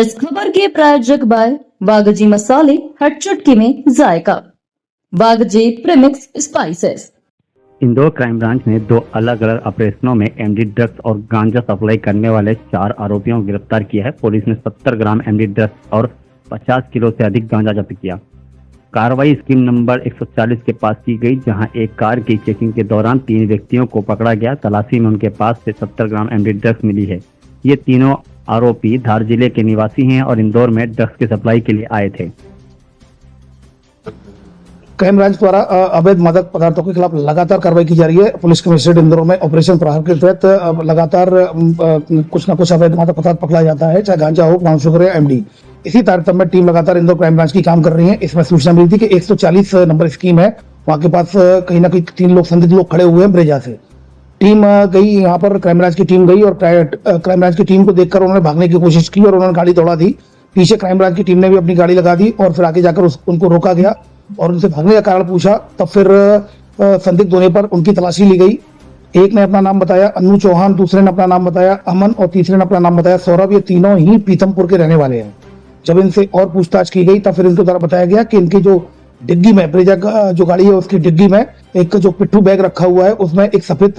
इस खबर के प्रायोजक बाय बागजी मसाले हर चुटकी में जायका, Bagji premix spices. Indore crime branch ने 2 अलग-अलग ऑपरेशनों में एमडी ड्रग्स और गांजा सप्लाई करने वाले 4 आरोपियों को गिरफ्तार किया है। पुलिस ने 70 ग्राम एमडी ड्रग्स और 50 किलो से अधिक गांजा जब्त किया। कार्रवाई स्कीम नंबर 140 के पास की गई, जहां एक कार की चेकिंग के दौरान 3 व्यक्तियों को पकड़ा गया। तलाशी में उनके पास से 70 ग्राम एमडी ड्रग्स मिली है। ये तीनों आरोपी धार जिले के निवासी हैं और इंदौर में ड्रग्स की सप्लाई के लिए आए थे। क्राइम ब्रांच द्वारा अवैध मादक पदार्थों के खिलाफ लगातार कार्रवाई की जा रही है। पुलिस कमिश्नरेट इंदौर में ऑपरेशन प्रहार के तहत लगातार कुछ न कुछ अवैध मादक पदार्थ पकड़ा जाता है, चाहे गांजा हो, ब्राउन शुगर या एमडी। इसी तारतम्य में टीम लगातार इंदौर क्राइम ब्रांच की काम कर रही है। इसमें सूचना मिली थी कि 140 नंबर स्कीम है, वहाँ के पास कहीं ना कहीं 3 लोग संदिग्ध लोग खड़े हुए हैं ब्रेजा से। टीम गई यहाँ पर, क्राइम ब्रांच की टीम गई और क्राइम ब्रांच की टीम को देखकर उन्होंने भागने की कोशिश की और उन्होंने गाड़ी दौड़ा दी। पीछे क्राइम ब्रांच की टीम ने भी अपनी गाड़ी लगा दी और फिर आगे जाकर उनको रोका गया और उनसे भागने का कारण पूछा। तब फिर संदिग्ध होने पर उनकी तलाशी ली गई। एक ने अपना नाम बताया अन्नू चौहान, दूसरे ने अपना नाम बताया अमन और तीसरे ने अपना नाम बताया सौरभ। ये तीनों ही पीथमपुर के रहने वाले हैं। जब इनसे और पूछताछ की गई तब फिर इनके द्वारा बताया गया कि इनकी जो डिग्गी में, ब्रेजा का जो गाड़ी है उसकी डिग्गी में एक जो पिट्ठू बैग रखा हुआ है, उसमें एक सफेद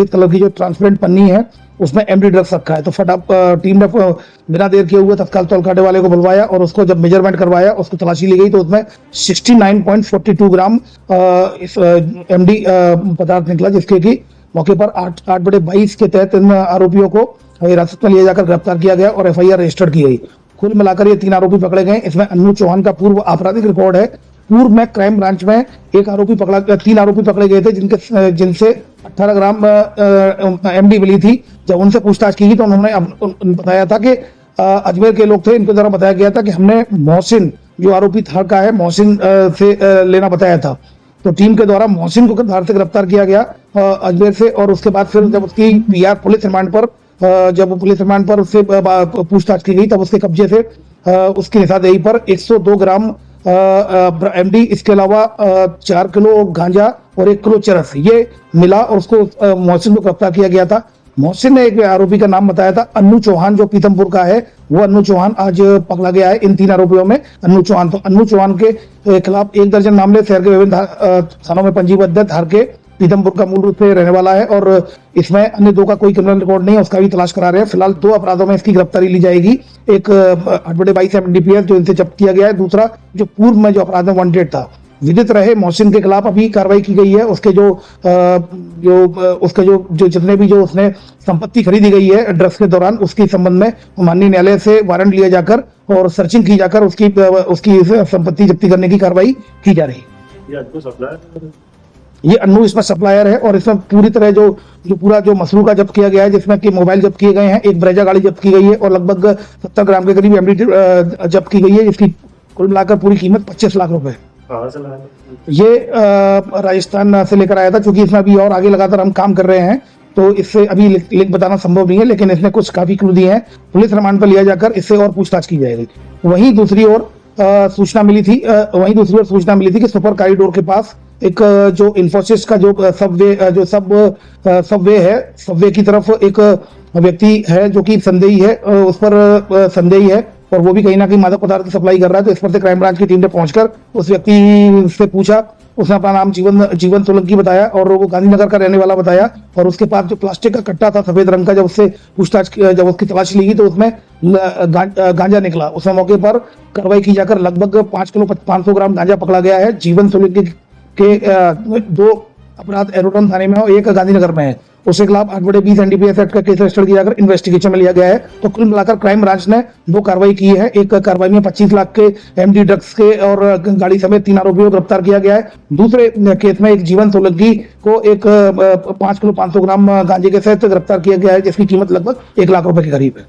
कलर की जो ट्रांसपेरेंट पन्नी है, उसमें एमडी ड्रग्स रखा है। तो फटाफट टीम ने बिना देर किए हुए तत्काल तौल काटे वाले को बुलवाया और उसको जब मेजरमेंट करवाया, उसको तलाशी ली गई तो उसमें 69.42 ग्राम इस एमडी पदार्थ निकला, जिसके की मौके पर 8/22 के तहत इन आरोपियों को हिरासत में लिया जाकर गिरफ्तार किया गया और FIR रजिस्टर्ड की गई। कुल मिलाकर ये 3 आरोपी पकड़े गए। इसमें अन्नू चौहान का पूर्व आपराधिक रिकॉर्ड है। पूर्व में क्राइम ब्रांच में 3 आरोपी पकड़े गए थे जिनसे 18 ग्राम एमडी मिली थी। जब उनसे पूछताछ की तो उन्होंने बताया था कि अजमेर के लोग थे। इनके द्वारा बताया गया था कि हमने मोहसिन, जो आरोपी थार का है, मोहसिन से लेना बताया था। तो टीम के द्वारा मोहसिन को धार से गिरफ्तार किया गया अजमेर से और उसके बाद फिर जब उसकी PR पुलिस रिमांड पर उससे पूछताछ की गई तब उसके कब्जे से उसकी निशानदेही पर 102 ग्राम एमडी, इसके अलावा 4 किलो गांजा और 1 किलो चरस ये मिला और उसको मोहसिन को गिरफ्तार किया गया था। मोहसिन ने एक आरोपी का नाम बताया था अन्नू चौहान, जो पीथमपुर का है। वो अन्नू चौहान आज पकड़ा गया है इन 3 आरोपियों में। अन्नू चौहान के खिलाफ 1 दर्जन मामले शहर के विभिन्न थानों में पंजीबद्ध है। धार के पीथमपुर का मूल रूप से रहने वाला है और इसमें अन्य 2 का कोई क्रिमिनल रिकॉर्ड नहीं है, उसका भी तलाश करा रहे हैं। फिलहाल 2 अपराधों में इसकी गिरफ्तारी ली जाएगी। एक 8/22 MDPS जो इनसे जब्त किया गया है, दूसरा जो पूर्व में जो अपराध में वांटेड था विदित रहे मोहसिन के खिलाफ अभी कार्रवाई की गई है। उसके जो जितने भी जो उसने संपत्ति खरीदी गई है ड्रग्स के दौरान, उसके संबंध में माननीय न्यायालय से वारंट लिया जाकर और सर्चिंग की जाकर उसकी संपत्ति जब्ती करने की कार्रवाई की जा रही है। ये अन्नू इसमें सप्लायर है और इसमें पूरी तरह जो पूरा जो मसरूका जब्त किया गया है, जिसमें कि मोबाइल जब्त किए गए हैं, एक ब्रेजा गाड़ी जब्त की गई है और लगभग 70 ग्राम के करीब एमडी जब्त की गई है, जिसकी कुल मिलाकर पूरी कीमत 25 लाख रुपए। ये राजस्थान से लेकर आया था। चूंकि इसमें अभी और आगे लगातार हम काम कर रहे हैं तो इससे अभी लिंक बताना संभव नहीं है, लेकिन इसने कुछ काफी क्लू दिए हैं। पुलिस रिमांड पर लिया जाकर इससे और पूछताछ की जाएगी। वहीं दूसरी ओर सूचना मिली थी कि सुपर कॉरिडोर के पास एक जो इन्फोसिस का जो सबवे है, सबवे की तरफ एक व्यक्ति है जो कि संदेही है, उस पर संदेही है और वो भी कहीं ना कहीं मादक पदार्थ की सप्लाई कर रहा है। तो इस पर से क्राइम ब्रांच की टीम ने पहुंचकर उस व्यक्ति से पूछा। उसने अपना नाम जीवन सोलंकी बताया और वो गांधीनगर का रहने वाला बताया और उसके पास जो प्लास्टिक का कट्टा था सफेद रंग का, जब उसकी तलाशी ली तो उसमें गांजा निकला। उस मौके पर कार्रवाई की जाकर लगभग 5 किलो 500 ग्राम गांजा पकड़ा गया है। जीवन सोलंकी के 2 अपराध एरोड्रम थाने में और 1 गांधीनगर में है। उसके खिलाफ 8/20 NDPS एक्ट का केस रजिस्टर किया जाकर इन्वेस्टिगेशन में लिया गया है। तो कुल मिलाकर क्राइम ब्रांच ने 2 कार्रवाई की है। एक कार्रवाई में 25 लाख के एमडी ड्रग्स के और गाड़ी समेत 3 आरोपियों को गिरफ्तार किया गया है। दूसरे केस में एक जीवन सोलंकी को एक 5 किलो 500 ग्राम गांजे के साथ गिरफ्तार किया गया है, जिसकी कीमत लगभग 1 लाख रुपए के करीब है।